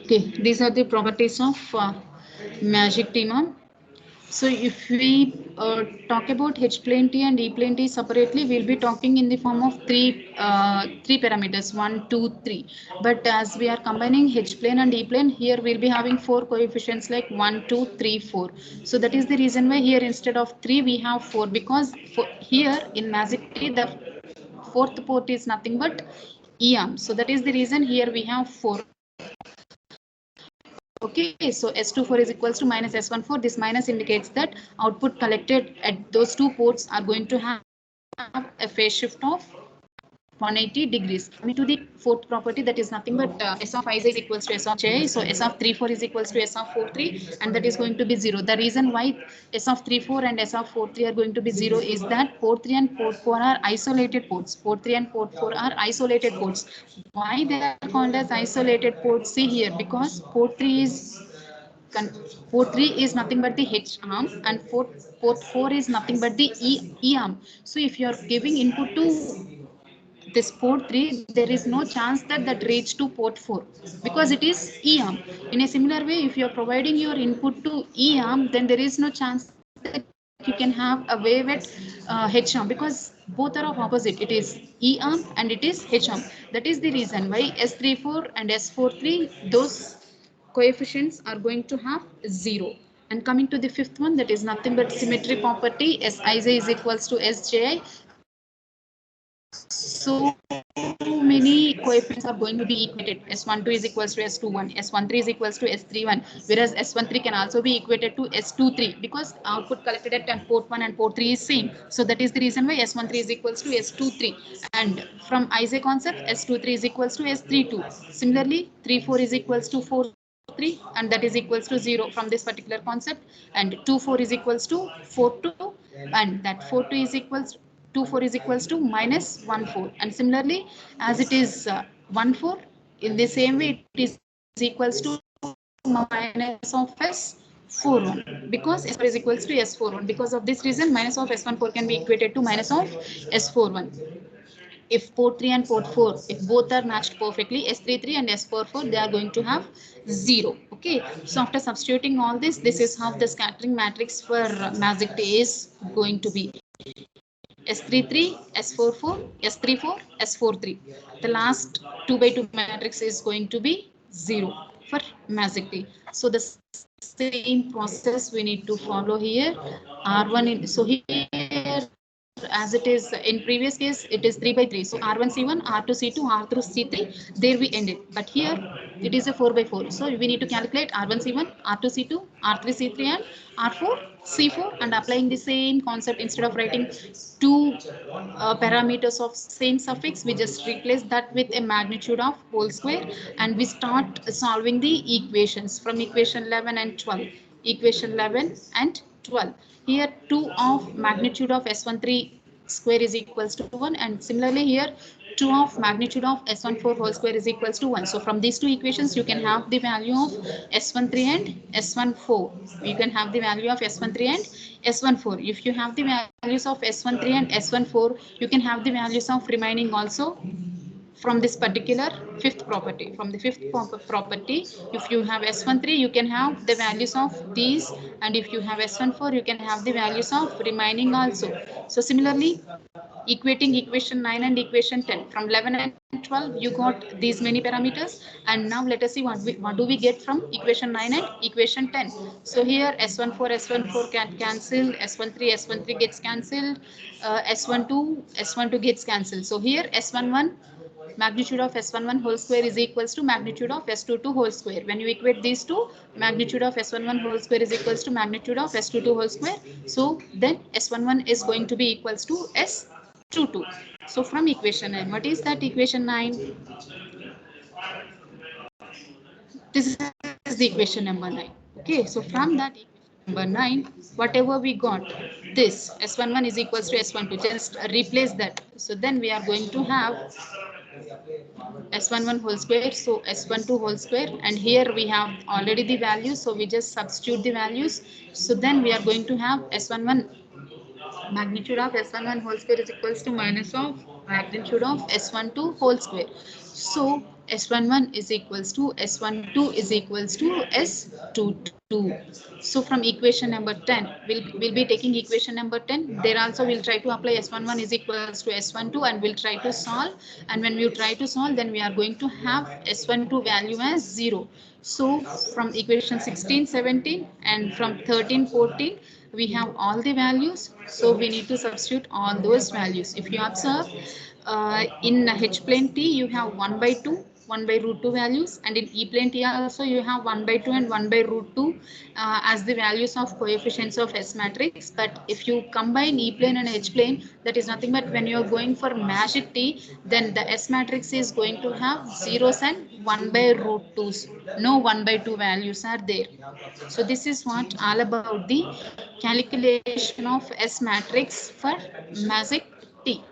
Okay, these are the properties of magic tenon. So if we talk about H plane T and E plane T separately, we'll be talking in the form of three parameters, 1, 2, 3. But as we are combining H plane and E plane, here we'll be having four coefficients like 1, 2, 3, 4. So that is the reason why here instead of 3 we have 4, because here in Magic T the fourth port is nothing but E arm. So that is the reason here we have 4. Okay, so S24 is equals to minus S14. This minus indicates that output collected at those two ports are going to have a phase shift of 180 degrees. Coming to the fourth property, that is nothing but S of I is equals to S of J. So S of 34 is equals to S of 43, and that is going to be 0. The reason why S of 34 and S of 43 are going to be 0 is that port 3 and port 4 are isolated ports. Port 3 and port 4 are isolated ports. Why they are called as isolated ports? See here, because port 3 is port 3 is nothing but the H arm, and port 4 is nothing but the E arm. So if you are giving input to this port 3, there is no chance that that reach to port 4 because it is E arm. In a similar way, if you are providing your input to E arm, then there is no chance that you can have a wave at H arm, because both are of opposite. It is E arm and it is H arm. That is the reason why S34 and S43, those coefficients are going to have 0. And coming to the fifth one, that is nothing but symmetry property. Sij is equals to Sji. So many coefficients are going to be equated. S12 is equals to S21, S13 is equals to S31, whereas S13 can also be equated to S23 because output collected at port 1 and port 3 is same. So that is the reason why S13 is equals to S23. And from IJ concept, S23 is equals to S32. Similarly, 34 is equals to 43, and that is equals to 0 from this particular concept. And 24 is equals to 42, and that 42 is equals 24 is equals to minus 1 4, and similarly as it is 1 4, in the same way it is equals to minus of S41 because S4 is equals to S41. Because of this reason minus of S14 can be equated to minus of S41. If port 3 and port 4, if both are matched perfectly, S33 and S44, they are going to have 0. Okay, so after substituting all this is how the scattering matrix for Magic T is going to be. S33, S44, S34, S43. The last 2 by 2 matrix is going to be 0 for Magic T. So the same process we need to follow here. R1 in, so here as it is in previous case it is 3 by 3. So R1 C1, R2 C2, R3 C3, there we ended. But here it is a 4 by 4. So we need to calculate R1 C1, R2 C2, R3 C3, and R4 C4, and applying the same concept. Instead of writing two parameters of same suffix, we just replace that with a magnitude of whole square, and we start solving the equations from equation 11 and 12. Equation 11 and 12. Here 2 of magnitude of S13 square is equals to 1, and similarly here 2 of magnitude of S14 whole square is equals to 1. So from these two equations you can have the value of S13 and S14. You can have the value of S13 and S14. If you have the values of S13 and S14, you can have the values of remaining also from this particular fifth property. From the fifth property, if you have S13, you can have the values of these, and if you have S14, you can have the values of remaining also. So similarly, equating equation 9 and equation 10, from 11 and 12 you got these many parameters, and now let us see what do we get from equation 9 and equation 10. So here S14 can cancel, S13 gets cancelled, S12 gets cancelled. So here S11 magnitude of S11 whole square is equals to magnitude of S22 whole square. When you equate these two, magnitude of S11 whole square is equals to magnitude of S22 whole square. So then S11 is going to be equals to S22. So from equation 9, what is that equation 9? This is the equation number 9. Okay, so from that equation number 9, whatever we got, this S11 is equals to S12, just replace that. So then we are going to have S11 whole square, so S12 whole square, and here we have already the values, so we just substitute the values. So then we are going to have S11 magnitude of S11 whole square is equals to minus of magnitude of S12 whole square. So S11 is equals to S12 is equals to S22. So from equation number 10, we'll be taking equation number 10. There also we'll try to apply S11 is equals to S12 and we'll try to solve. And when we try to solve, then we are going to have S12 value as 0. So from equation 16, 17 and from 13, 14, we have all the values. So we need to substitute all those values. If you observe, in H plane T, you have 1 by 2, 1 by root 2 values, and in E plane T also you have 1 by 2 and 1 by root 2 as the values of coefficients of S matrix. But if you combine E plane and H plane, that is nothing but when you are going for magic T, then the S matrix is going to have zeros and 1 by root 2s. No 1 by 2 values are there. So this is what all about the calculation of S matrix for magic T.